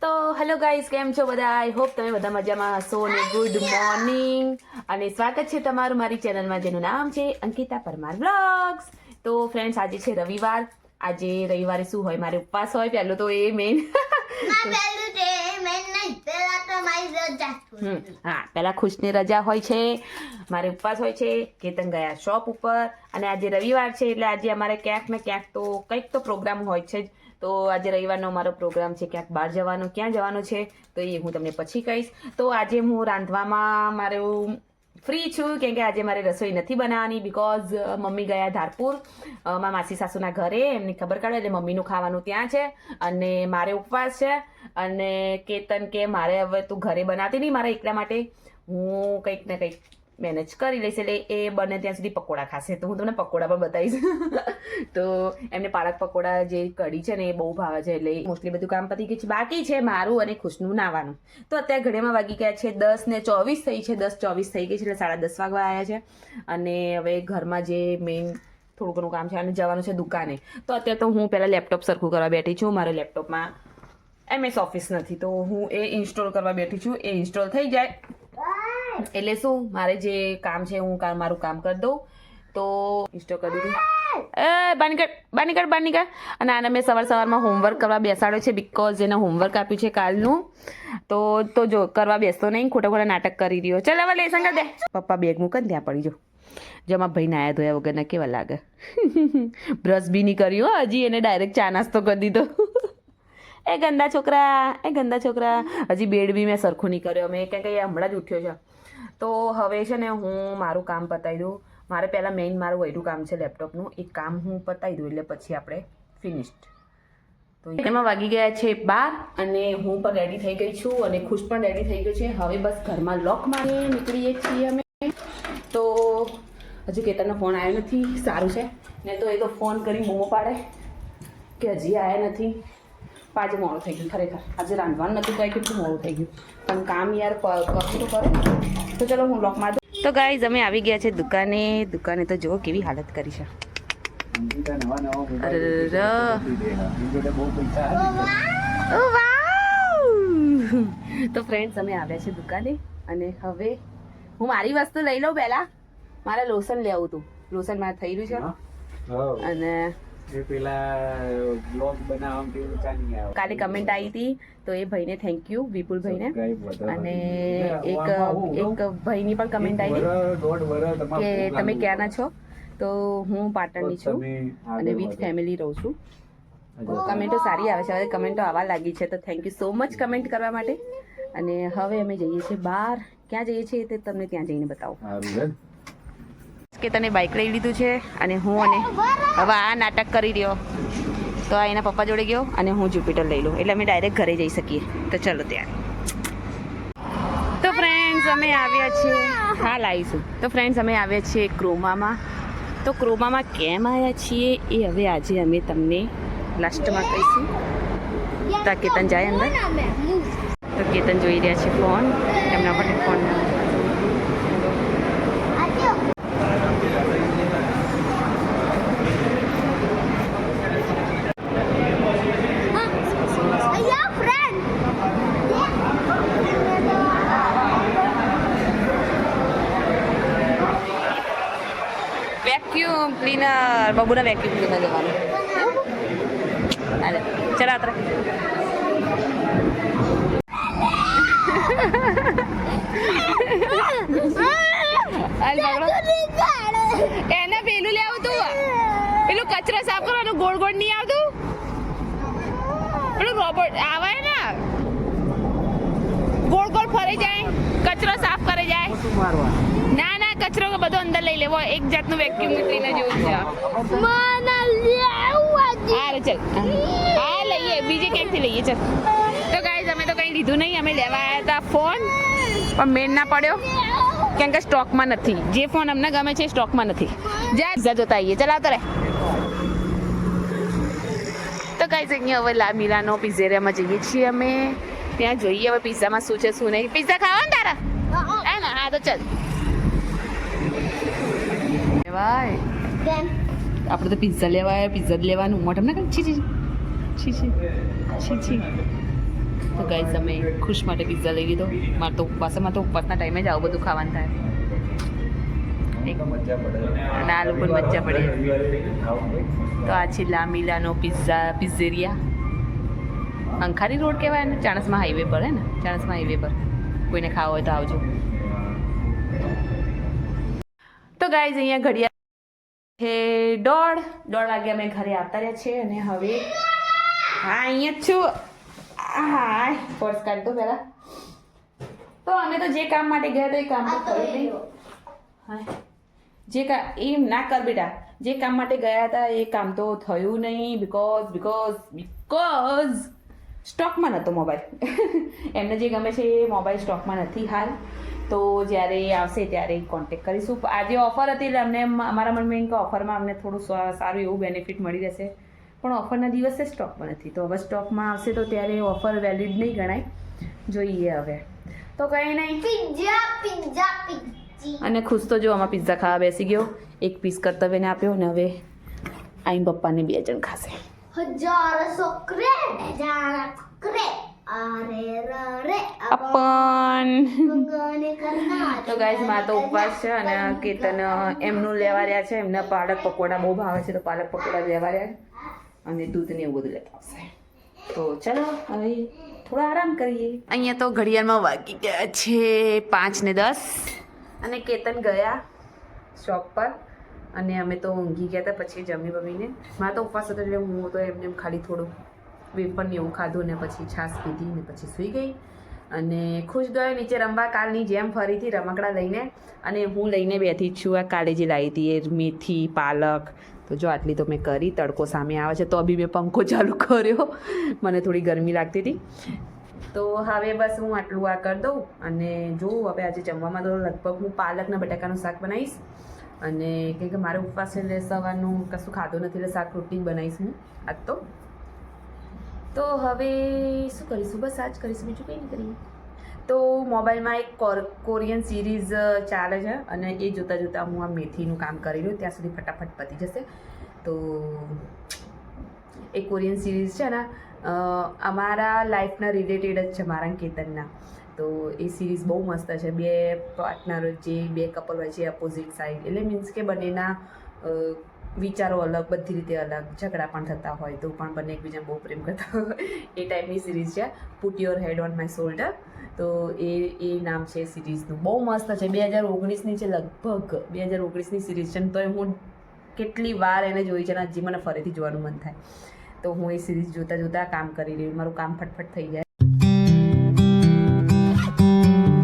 તો hello guys, કેમ છો બધા? આઈ હોપ તમે બધા મજામાં હશો ને ગુડ મોર્નિંગ અને સ્વાગત છે તમારું મારી ચેનલમાં જેનું નામ છે અંકિતા પરમાર વ્લોગ્સ. તો ફ્રેન્ડ્સ, આજે છે રવિવાર. આજે રવિવારે શું હોય? મારે ઉપવાસ હોય. પહેલું તો એ મેઇન હા, પહેલા ખુશની રજા હોય છે, મારે ઉપવાસ હોય છે. કેતન ગયા શોપ ઉપર અને આજે રવિવાર છે એટલે આજે અમારે ક્યાંક ને ક્યાંક તો કંઈક તો પ્રોગ્રામ હોય છે જ. તો આજે રવિવારનો અમારો પ્રોગ્રામ છે ક્યાંક બહાર જવાનો. ક્યાં જવાનો છે તો એ હું તમને પછી કહીશ. તો આજે હું રાંધવામાં મારું ફ્રી છું, કેમ કે આજે મારે રસોઈ નથી બનાવવાની બીકોઝ મમ્મી ગયા ધારપુર મારા માસી સાસુના ઘરે. એમની ખબર કાઢો એટલે મમ્મીનું ખાવાનું ત્યાં છે અને મારે ઉપવાસ છે. અને કેતન કે મારે હવે તું ઘરે બનાવતી નહીં મારા એકલા માટે, હું કંઈક ને કંઈક મેનેજ કરી લઈશ. એટલે એ બને ત્યાં સુધી પકોડા ખાશે, તો હું તમને પકોડા પણ બતાવીશ. તો એમને પાલક પકોડા જે કઢી છે ને એ બહુ ભાવે છે, એટલે મોસ્ટલી બધું કામ પતી ગયું છે. બાકી છે મારું અને ખુશનું નાવાનું. તો અત્યારે ઘડિયામાં વાગી ગયા છે 10:24 થઈ છે, 10:24 થઈ ગઈ છે, એટલે 10:30 વાગવા આવ્યા છે. અને હવે ઘરમાં જે મેઇન થોડું ઘણું કામ છે અને જવાનું છે દુકાને. તો અત્યારે તો હું પહેલાં લેપટોપ સરખું કરવા બેઠી છું. મારા લેપટોપમાં MS ઓફિસ નથી તો હું એ ઇન્સ્ટોલ કરવા બેઠી છું. એ ઇન્સ્ટોલ થઈ જાય એટલે શું, મારે જે કામ છે હું મારું કામ કરી દઉં. તો ઇન્સ્ટોલ કરી દીધું. બાર નીકળ. અને આને મેં સવારમાં હોમવર્ક કરવા બેસાડ્યો છે બીકોઝ એને હોમવર્ક આપ્યું છે કાલનું. તો જો કરવા બેસતો નહીં, ખોટા નાટક કરી રહ્યો. ચાલ હવે લેસન કરી દે. પપ્પા બેગ મૂકે ને ત્યાં પડી જો. જેમાં ભાઈ નાયા ધોયા વગરના કેવા લાગે. બ્રશ બી નહીં કર્યું હજી, એને ડાયરેક્ટ ચા નાસ્તો કરી દીધો. એ ગંદા છોકરા. હજી બેડ બી મેં સરખું નહીં કર્યો. મેં કંઈક હમણાં જ ઉઠ્યો છે. તો હવે છે ને હું મારું કામ પતાવી દઉં. મારે પહેલાં મેઇન મારું વહેલું કામ છે લેપટોપનું, એ કામ હું પતાવી દઉં એટલે પછી આપણે ફિનિશ્ડ. તો એમાં વાગી ગયા છે 12 અને હું પણ રેડી થઈ ગઈ છું અને ખુશ પણ રેડી થઈ ગયો છે. હવે બસ ઘરમાં લોક મારી નીકળીએ છીએ અમે. તો હજુ કેતનનો ફોન આવ્યો નથી, સારું છે. ને તો એ તો ફોન કરી બૂમો પાડે કે હજી આવ્યા નથી. આજે મોડું થઈ ગયું ખરેખર. આજે રાંધવાનું નતું કંઈ, કેટલું મોડું થઈ ગયું. પણ કામ યાર કરવું તો કરે. તો ચલો હું લોક માર દઉં. તો ગાઈઝ, અમે આવી ગયા છે દુકાને. તો જુઓ કેવી હાલત કરી છે. તો ફ્રેન્ડ્સ, અમે આવ્યા છે દુકાને અને હવે હું મારી વસ્તુ લઈ લઉં. પહેલા મારે લોશન લેવું હતું. લોશન મારે થઈ રહ્યું છે અને કાલે કમેન્ટ આવી હતી તો એ ભાઈને થેન્ક યુ, વિપુલ ભાઈને. અને એક ભાઈની પણ કમેન્ટ આવી કે તમે ક્યાંના છો? તો હું પાટણની છું અને વિથ ફેમિલી રહું છું. કમેન્ટો સારી આવે છે, હવે કમેન્ટો આવવા લાગી છે. તો thank you so much comment કરવા માટે. અને હવે અમે જઈએ છીએ બહાર. ક્યાં જઈએ છીએ તે તમને ત્યાં જઈને બતાવું. કે તને બાઇક લઈ લીધું છે અને હું અને હવે આ નાટક કરી રહ્યો. તો આ એના પપ્પા જોડે ગયો અને હું જ્યુપિટર લઈ લઉં એટલે અમે ડાયરેક્ટ ઘરે જઈ શકીએ. તો ચલો ત્યારે. તો ફ્રેન્ડ્સ, અમે આવ્યા છીએ, હા લાવીશું. તો ફ્રેન્ડ્સ, અમે આવ્યા છીએ ક્રોમામાં. તો ક્રોમામાં કેમ આવ્યા છીએ એ હવે આજે અમે તમને લાસ્ટમાં કહીશું. તો કેતન જાય અંદર. તો કેતન જોઈ રહ્યા છે ફોન. એમના માટે ફોન વેક્યુમ ક્લીનર, બબુના વેક્યુમ ક્લીનર લેવાનું. ચાલ આતરે. એને પેલું લેવું તું, પેલું કચરો સાફ કરવાનું ગોળ ગોળ નહીં આવતું, પેલું રોબોટ આવે ને ગોળ ગોળ ફરી જાય, કચરો સાફ કરી જાય. ના કચરો બધો અંદર લઈ લેવો. એક જાતનું વેક્યુમ ક્લીનર જેવું છે. ચાલ હા લઈએ, બીજે ક્યાંકથી લઈએ. ચાલ. તો ગાઈઝ, અમે તો કંઈ લીધું નહીં. અમે લેવા આવ્યા હતા ફોન, પણ મેન ના પડ્યો કેમ કે સ્ટોકમાં નથી. જે ફોન અમને ગમે છે સ્ટોકમાં નથી. જ્યાં પીઝા જોતા આવીએ. ચાલ આવતો રહે. તો ગાઈઝ, અહીંયા હવે લા મિલાનો પિઝેરિયામાં જઈએ છીએ અમે. ત્યાં જોઈએ હવે પિઝામાં શું છે શું નહીં. પિઝા ખાવા ને તારા? હે ને? હા તો ચાલ. આપણે તો પિઝા લેવા આવ્યા, પિઝા જ લેવાનું. મોઢમ ના છી છી છી છી છી છી તો ગાઈસ અમે ખુશ માટે પિઝા લઈ લીધો. મારે તો ઉપવાસમાં તો ઉપવાસના ટાઈમે જ આવું બધું ખાવાનું થાય. અને આ લોકોને મજા પડે. તો આ છે લા મિલાનો પિઝેરિયા. અંખારી રોડ કહેવાય ને, ચાણસમા હાઈવે પર હે ને, ચાણસમા હાઈવે પર કોઈને ખાવા હોય તો આવજો. તો ગાઈઝ અહીંયા ઘડિયાળ છે 1:30 વાગે અમે ઘરે આવતા રહ્યા છે. અને હવે હા અહીંયા જ છું. હા પર્સ કાઢ દો પહેલાં. તો અમે તો જે કામ માટે ગયા હતા એ કામ તો કર્યું નહીં. હા જે એમ ના કર બેટા, જે કામ માટે ગયા હતા એ કામ તો થયું નહીં. બીકોઝ સ્ટોકમાં નહોતો મોબાઈલ. એમને જે ગમે છે એ મોબાઈલ સ્ટોકમાં નથી હાલ. તો જ્યારે આવશે ત્યારે કોન્ટેક કરીશું. આજે ઓફર હતી એટલે અમને અમારા મનમાં એમ કે ઓફરમાં અમને થોડું સારું એવું બેનિફિટ મળી રહેશે, પણ ઓફરના દિવસે સ્ટોકમાં નથી. તો હવે સ્ટોકમાં આવશે તો ત્યારે ઓફર વેલિડ નહીં ગણાય. જોઈએ હવે તો કંઈ નહીં. અને ખુશ તો જો આમાં પિઝા ખાવા બેસી ગયો. એક પીસ કર્તવ્યને આપ્યો ને હવે આઈન પપ્પાને 2 જણ ખાશે. અપન તો ગાઈસ માં તો ઉપવાસ છે અને કેતન એમનું લેવા રહ્યા છે. એમને પાલક પકોડા બહુ ભાવે છે તો પાલક પકોડા લેવા રહ્યા અને દૂધ ને એવું બધું લેતા આવશે. તો ચલો હવે થોડા આરામ કરીએ. અહીંયા તો ઘડિયાળમાં વાગી ગયા છે 5:10 અને કેતન ગયા શોપ પર અને અમે તો ઊંઘી ગયા હતા. પછી જમી બમીને મારા તો ઉપવાસ હતો એટલે હું તો એમને ખાલી થોડું વેફર ને એવું ખાધું ને પછી છાશ પીધી ને પછી સૂઈ ગઈ. અને ખુશ ગયો નીચે રમવા કાલની જેમ ફરીથી રમકડા લઈને. અને હું લઈને બેઠી જ છું. આ કાલે જે લાવી હતી એ મેથી પાલક. તો જો આટલી તો મેં કરી. તડકો સામે આવે છે તો બી મેં પંખો ચાલુ કર્યો. મને થોડી ગરમી લાગતી હતી. તો હવે બસ હું આટલું આ કરી દઉં અને જોઉં હવે આજે જમવામાં તો લગભગ હું પાલકના બટાકાનું શાક બનાવીશ. અને કંઈ કે મારે ઉપવાસ એટલે સવારનું કશું ખાધું નથી એટલે શાક રોટલી જ બનાવીશ હું આજ તો હવે શું કરીશું, બસ આ જ કરીશું, બીજું કંઈ નહીં કરીએ. તો મોબાઈલમાં એક કોરિયન સિરીઝ ચાલે છે અને એ જોતાં જોતાં હું આ મેથીનું કામ કરી રહ્યું ત્યાં સુધી ફટાફટ પતી જશે. તો એ કોરિયન સિરીઝ છે ને અમારા લાઈફના રિલેટેડ જ છે, મારા કેતનના. તો એ સિરીઝ બહુ મસ્ત છે. 2 પાર્ટનર જે 2 કપલ હોય છે અપોઝિટ સાઈડ, એટલે મીન્સ કે બંનેના વિચારો અલગ, બધી રીતે અલગ, ઝઘડા પણ થતા હોય તો પણ બંને એકબીજાને બહુ પ્રેમ કરતા હોય એ ટાઈપની સિરીઝ છે. Put your head on my shoulder. તો એ નામ છે સિરીઝનું. બહુ મસ્ત છે. 2019ની છે લગભગ 2019ની સિરીઝ છે. તો હું કેટલી વાર એને જોઈ છે અને હજી મને ફરીથી જોવાનું મન થાય. તો હું એ સિરીઝ જોતાં કામ કરી રહી. મારું કામ ફટફટ થઈ જાય.